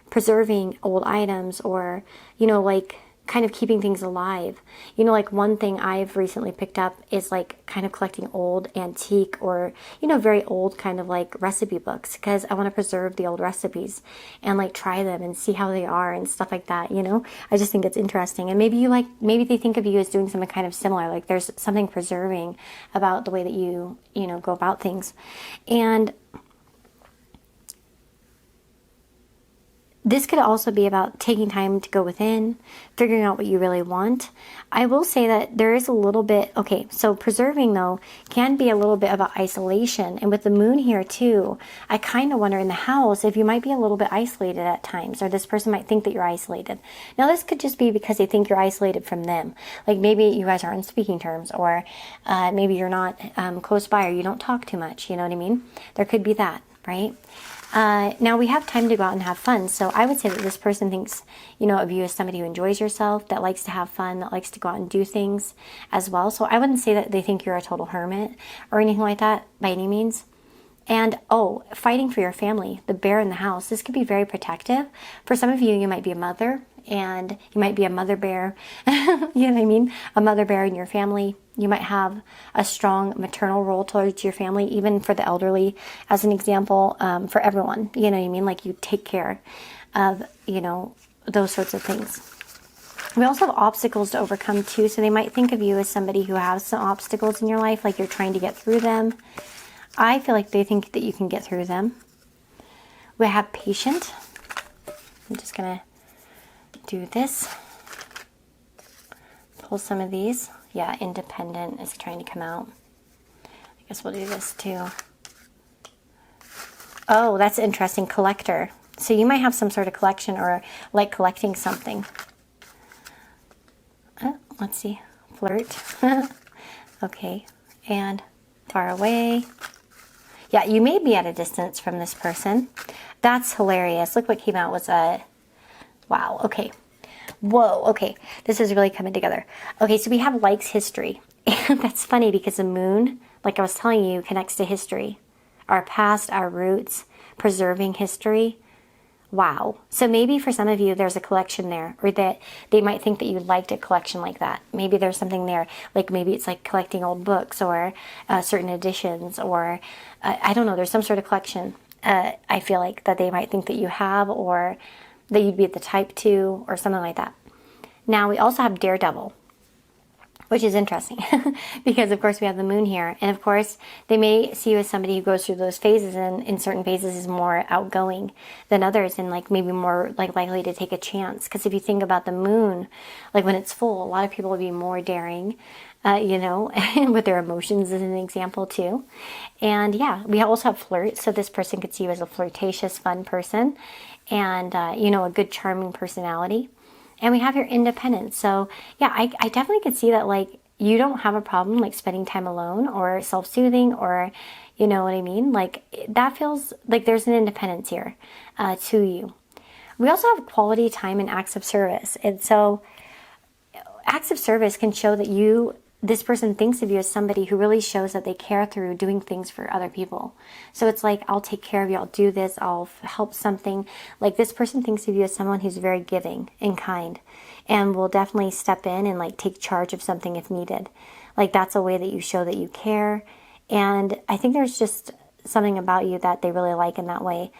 preserving old items, or, you know, like kind of keeping things alive. You know, like one thing I've recently picked up is like kind of collecting old antique, or, you know, very old kind of like recipe books, because I want to preserve the old recipes and like try them and see how they are and stuff like that. You know, I just think it's interesting. And maybe you like, maybe they think of you as doing something kind of similar, like there's something preserving about the way that you know, go about things. And this could also be about taking time to go within, figuring out what you really want. I will say that there is a little bit, okay, so preserving though can be a little bit about isolation. And with the moon here too, I kind of wonder in the house if you might be a little bit isolated at times, or this person might think that you're isolated. Now this could just be because they think you're isolated from them. Like maybe you guys are on speaking terms, or maybe you're not close by, or you don't talk too much, you know what I mean? There could be that, right? Now we have time to go out and have fun. So I would say that this person thinks, you know, of you as somebody who enjoys yourself, that likes to have fun, that likes to go out and do things as well. So I wouldn't say that they think you're a total hermit or anything like that by any means. And, oh, fighting for your family, the bear in the house. This could be very protective. For some of you, you might be a mother, and you might be a mother bear. You know what I mean? A mother bear in your family. You might have a strong maternal role towards your family, even for the elderly, as an example, for everyone. You know what I mean? Like you take care of, you know, those sorts of things. We also have obstacles to overcome too. So they might think of you as somebody who has some obstacles in your life, like you're trying to get through them. I feel like they think that you can get through them. We have patient. I'm just going to do this. Pull some of these. Yeah, independent is trying to come out. I guess we'll do this too. Oh, that's interesting. Collector. So you might have some sort of collection, or like collecting something. Let's see. Flirt. Okay. And far away. Yeah, you may be at a distance from this person. That's hilarious. Look what came out was a... Wow, okay. Whoa, okay. This is really coming together. Okay, so we have likes history. And that's funny because the moon, like I was telling you, connects to history. Our past, our roots, preserving history. Wow. So maybe for some of you, there's a collection there, or that they might think that you liked a collection like that. Maybe there's something there, like maybe it's like collecting old books, or certain editions, or I don't know, there's some sort of collection. I feel like that they might think that you have, or that you'd be the type to, or something like that. Now we also have Daredevil, which is interesting because of course we have the moon here, and of course they may see you as somebody who goes through those phases, and in certain phases is more outgoing than others, and like maybe more like likely to take a chance. Because if you think about the moon, like when it's full, a lot of people will be more daring, you know, with their emotions as an example too. And yeah, we also have flirt. So this person could see you as a flirtatious, fun person, and you know, a good, charming personality. And we have your independence. So yeah, I definitely could see that, like, you don't have a problem like spending time alone or self-soothing, or, you know what I mean? Like that feels like there's an independence here to you. We also have quality time and acts of service. And so acts of service can show that this person thinks of you as somebody who really shows that they care through doing things for other people. So it's like, I'll take care of you, I'll do this, I'll help something. Like this person thinks of you as someone who's very giving and kind, and will definitely step in and like take charge of something if needed. Like that's a way that you show that you care. And I think there's just something about you that they really like in that way.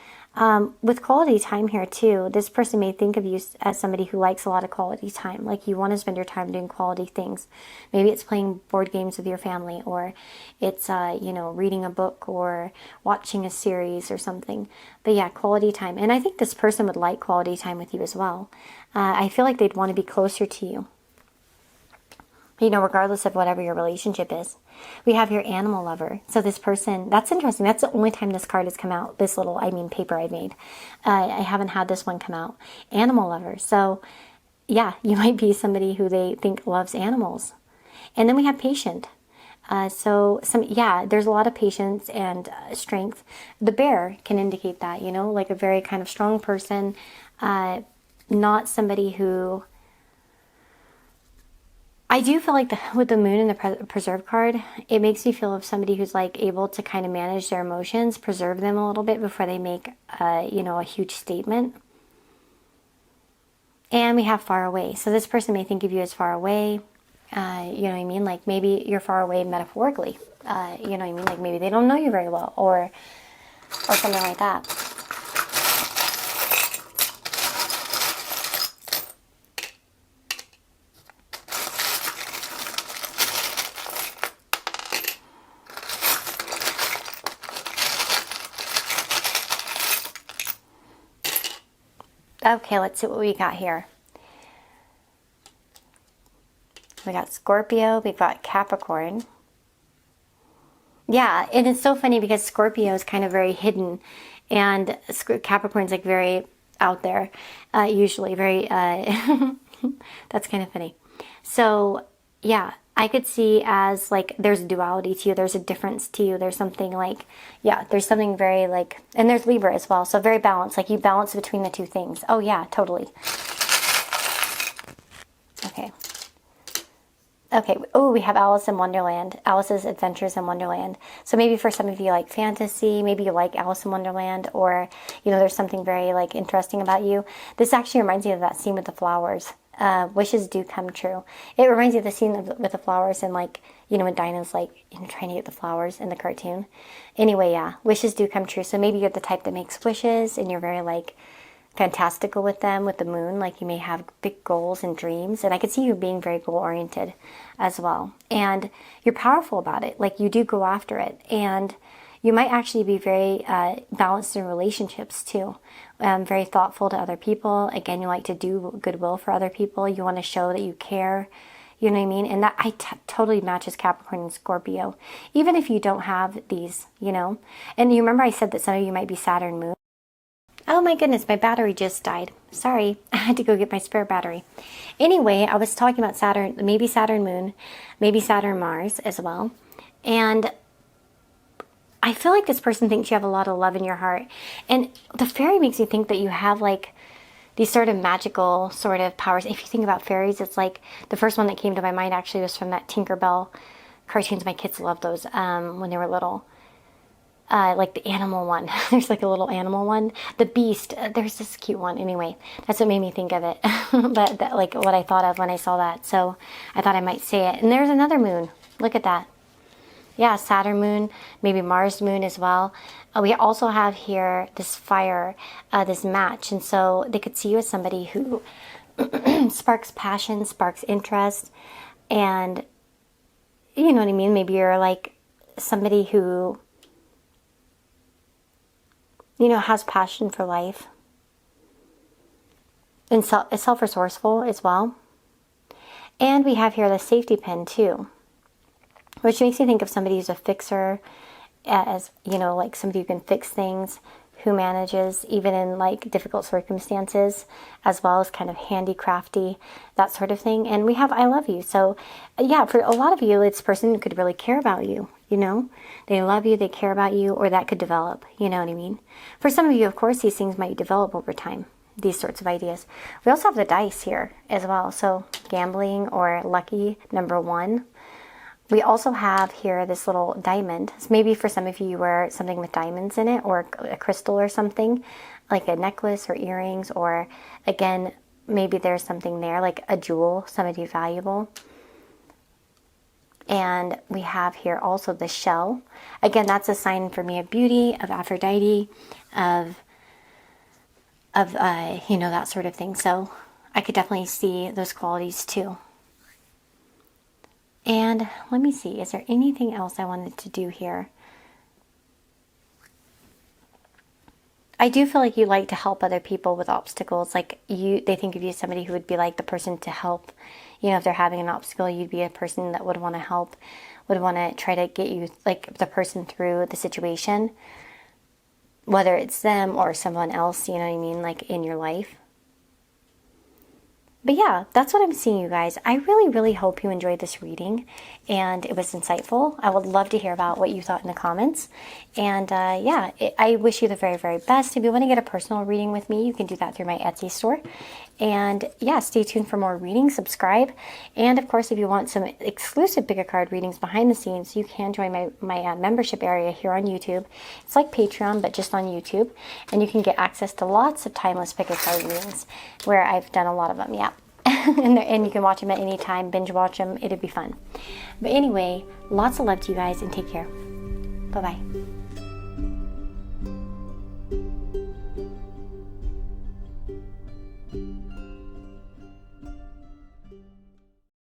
With quality time here too, this person may think of you as somebody who likes a lot of quality time. Like you want to spend your time doing quality things. Maybe it's playing board games with your family, or it's, you know, reading a book or watching a series or something. But yeah, quality time. And I think this person would like quality time with you as well. I feel like they'd want to be closer to you, you know, regardless of whatever your relationship is. We have your animal lover. So this person, that's interesting. That's the only time this card has come out, this little, paper I made. I haven't had this one come out. Animal lover. So yeah, you might be somebody who they think loves animals. And then we have patient. There's a lot of patience and strength. The bear can indicate that, you know, like a very kind of strong person, not somebody who, I do feel like with the moon and the preserve card, it makes me feel of somebody who's like able to kind of manage their emotions, preserve them a little bit before they make, a huge statement. And we have far away. So this person may think of you as far away. You know what I mean? Like maybe you're far away metaphorically. You know what I mean? Like maybe they don't know you very well, or something like that. Okay, let's see what we got here. We got Scorpio, we've got Capricorn. Yeah, and it's so funny because Scorpio is kind of very hidden, and Capricorn's like very out there, usually very, that's kind of funny. So, yeah, I could see as like there's a duality to you, there's a difference to you, there's something like, yeah, there's something very like, and there's Libra as well, so very balanced, like you balance between the two things. Oh yeah, totally. Okay. Okay, oh, we have Alice in Wonderland, Alice's Adventures in Wonderland. So maybe for some of you like fantasy, maybe you like Alice in Wonderland, or, there's something very like interesting about you. This actually reminds me of that scene with the flowers. Wishes do come true. It reminds me of the scene with the flowers and like, when Dinah's like, trying to get the flowers in the cartoon. Anyway, yeah, wishes do come true. So maybe you're the type that makes wishes and you're very like fantastical with them, with the moon. Like you may have big goals and dreams. And I could see you being very goal oriented as well. And you're powerful about it. Like you do go after it. And you might actually be very balanced in relationships too. Very thoughtful to other people. Again, you like to do goodwill for other people. You want to show that you care. You know what I mean? And that totally matches Capricorn and Scorpio. Even if you don't have these, And you remember I said that some of you might be Saturn moon. Oh my goodness, my battery just died. Sorry, I had to go get my spare battery. Anyway, I was talking about Saturn, maybe Saturn moon, maybe Saturn Mars as well. And I feel like this person thinks you have a lot of love in your heart. And the fairy makes me think that you have like these sort of magical sort of powers. If you think about fairies, it's like the first one that came to my mind actually was from that Tinkerbell cartoons. My kids loved those when they were little. Like the animal one. There's like a little animal one. The beast. There's this cute one. Anyway, that's what made me think of it. But like what I thought of when I saw that. So I thought I might say it. And there's another moon. Look at that. Yeah, Saturn moon, maybe Mars moon as well. We also have here this fire, this match. And so they could see you as somebody who sparks passion, sparks interest. And you know what I mean? Maybe you're like somebody who, has passion for life. And is self-resourceful as well. And we have here the safety pin too, which makes me think of somebody who's a fixer, as, like somebody who can fix things, who manages even in like difficult circumstances, as well as kind of handicrafty, that sort of thing. And we have I love you. So yeah, for a lot of you, this person could really care about you, They love you, they care about you, or that could develop, you know what I mean? For some of you, of course, these things might develop over time, these sorts of ideas. We also have the dice here as well. So gambling or lucky, number 1. We also have here this little diamond. So maybe for some of you, you wear something with diamonds in it, or a crystal or something, like a necklace or earrings, or again, maybe there's something there, like a jewel, somebody valuable. And we have here also the shell. Again, that's a sign for me of beauty, of Aphrodite, of that sort of thing. So I could definitely see those qualities too. And let me see, is there anything else I wanted to do here? I do feel like you like to help other people with obstacles. Like they think of you as somebody who would be like the person to help. If they're having an obstacle, you'd be a person that would want to help, would want to try to get you, like the person through the situation, whether it's them or someone else, you know what I mean, like in your life. But yeah, that's what I'm seeing, you guys. I really, really hope you enjoyed this reading and it was insightful. I would love to hear about what you thought in the comments. And I wish you the very, very best. If you want to get a personal reading with me, you can do that through my Etsy store. And yeah, stay tuned for more readings, subscribe. And of course, if you want some exclusive pick a card readings behind the scenes, you can join my membership area here on YouTube. It's like Patreon, but just on YouTube. And you can get access to lots of timeless pick a card readings where I've done a lot of them, yeah. and you can watch them at any time, binge watch them, it'd be fun. But anyway, lots of love to you guys and take care. Bye-bye.